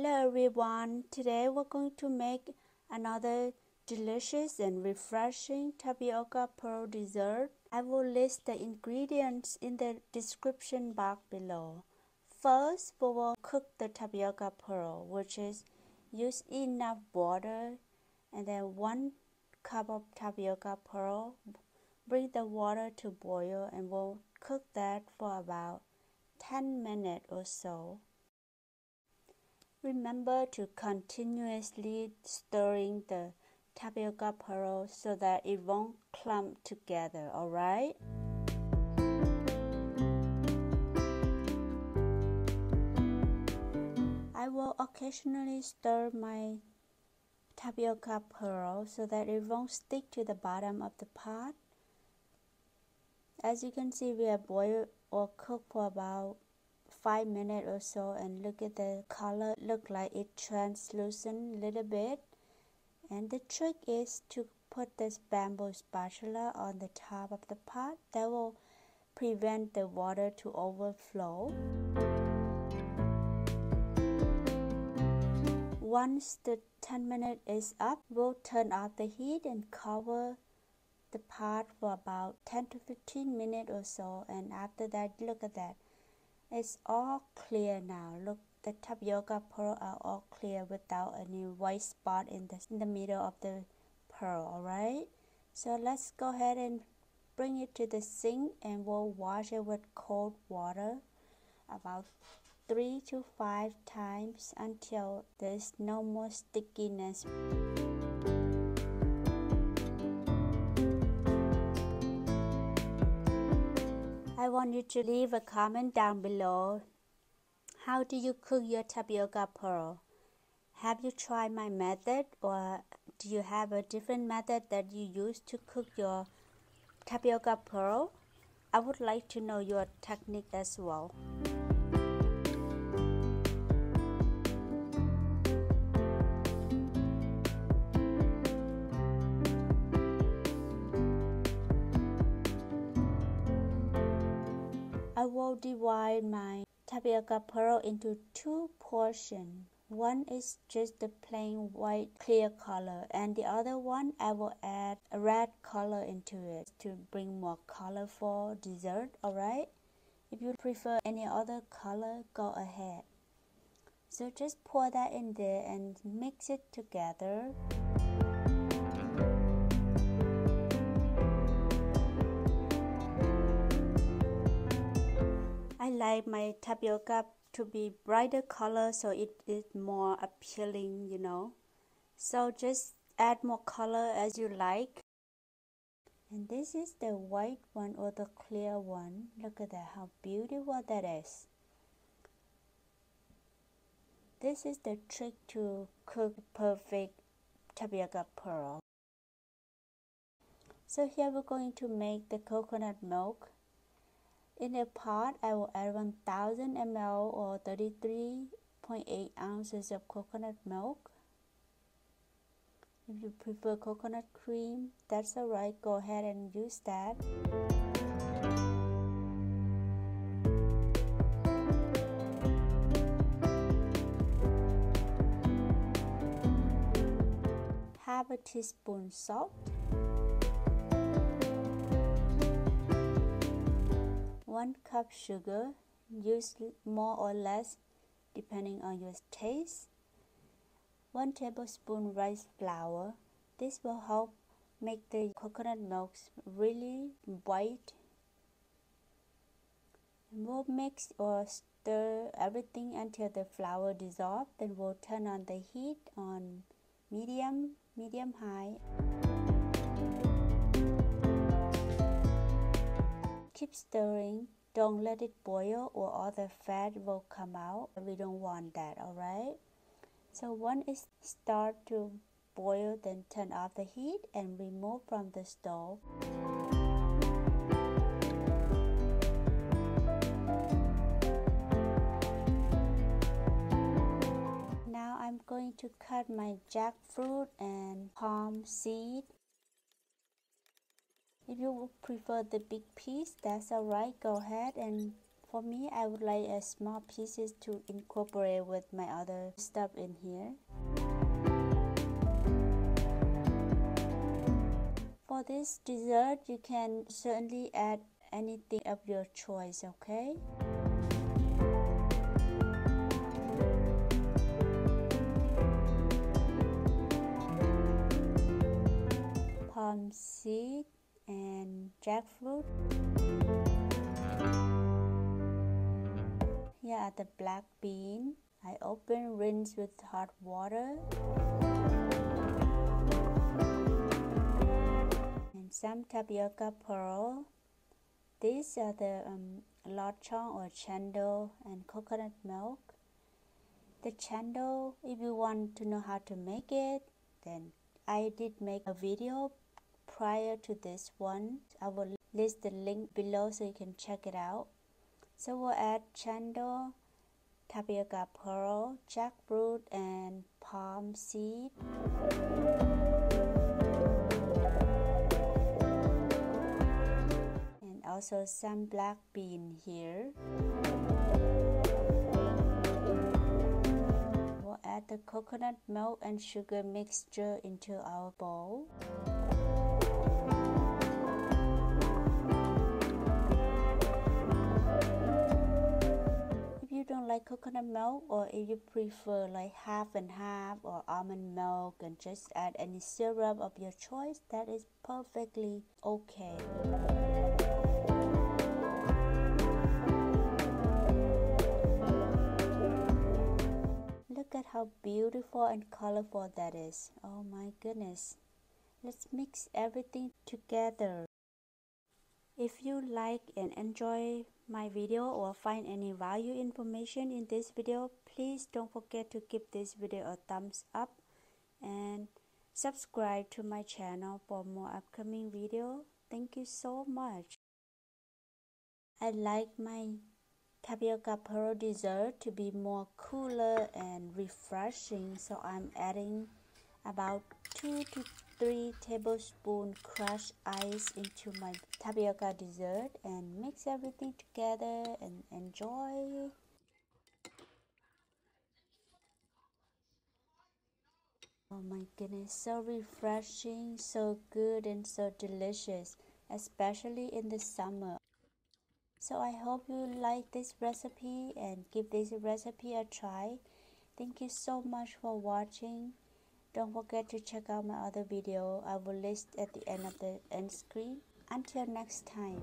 Hello everyone, today we're going to make another delicious and refreshing tapioca pearl dessert. I will list the ingredients in the description box below. First, we will cook the tapioca pearl, which is use enough water and then 1 cup of tapioca pearl. Bring the water to boil and we'll cook that for about 10 minutes or so. Remember to continuously stirring the tapioca pearl so that it won't clump together, alright? I will occasionally stir my tapioca pearl so that it won't stick to the bottom of the pot. As you can see, we have boiled or cooked for about 5 minutes or so, and look at the color, look like it translucent a little bit. And the trick is to put this bamboo spatula on the top of the pot. That will prevent the water to overflow. Once the 10 minutes is up, we'll turn off the heat and cover the pot for about 10 to 15 minutes or so. And after that, look at that. It's all clear now. Look, the tapioca pearl are all clear without any white spot in the middle of the pearl, alright? So let's go ahead and bring it to the sink and we'll wash it with cold water about 3 to 5 times until there's no more stickiness. I want you to leave a comment down below. How do you cook your tapioca pearl? Have you tried my method, or do you have a different method that you use to cook your tapioca pearl? I would like to know your technique as well. I will divide my tapioca pearl into 2 portions. One is just the plain white clear color, and the other one I will add a red color into it to bring more colorful dessert, alright? If you prefer any other color, go ahead. So just pour that in there and mix it together. I like my tapioca to be brighter color so it is more appealing, you know. So just add more color as you like. And this is the white one or the clear one. Look at that, how beautiful that is. This is the trick to cook perfect tapioca pearl. So here we're going to make the coconut milk. In a pot, I will add 1000 ml or 33.8 ounces of coconut milk. If you prefer coconut cream, that's alright, go ahead and use that. Half a teaspoon salt. 1 cup sugar, use more or less depending on your taste. 1 tablespoon rice flour. This will help make the coconut milk really white. And we'll mix or stir everything until the flour dissolves. Then we'll turn on the heat on medium high. Keep stirring. Don't let it boil or all the fat will come out. We don't want that, alright? So once it starts to boil, then turn off the heat and remove from the stove. Now I'm going to cut my jackfruit and palm seed. If you prefer the big piece, that's alright. Go ahead and For me, I would like small pieces to incorporate with my other stuff in here. For this dessert, you can certainly add anything of your choice, okay? Palm seed and jackfruit. Here are the black bean. I open, rinse with hot water. And some tapioca pearl. These are the chong or cendol and coconut milk. The cendol, if you want to know how to make it, then I did make a video prior to this one. I will list the link below so you can check it out. So we'll add cendol, tapioca pearl, jackfruit, and palm seed. And also some black bean here. We'll add the coconut milk and sugar mixture into our bowl. If you don't like coconut milk, or if you prefer like half and half or almond milk and just add any syrup of your choice, that is perfectly okay. Look at how beautiful and colorful that is. Oh my goodness. Let's mix everything together. If you like and enjoy my video or find any value information in this video, please don't forget to give this video a thumbs up and subscribe to my channel for more upcoming video. Thank you so much. I like my Tapioca Pearl Dessert to be more cooler and refreshing, so I'm adding about 2 to 3 tablespoons crushed ice into my tapioca dessert and mix everything together and enjoy. Oh my goodness, so refreshing, so good, and so delicious, especially in the summer. So I hope you like this recipe and give this recipe a try. Thank you so much for watching. Don't forget to check out my other video. I will list at the end of the end screen. Until next time.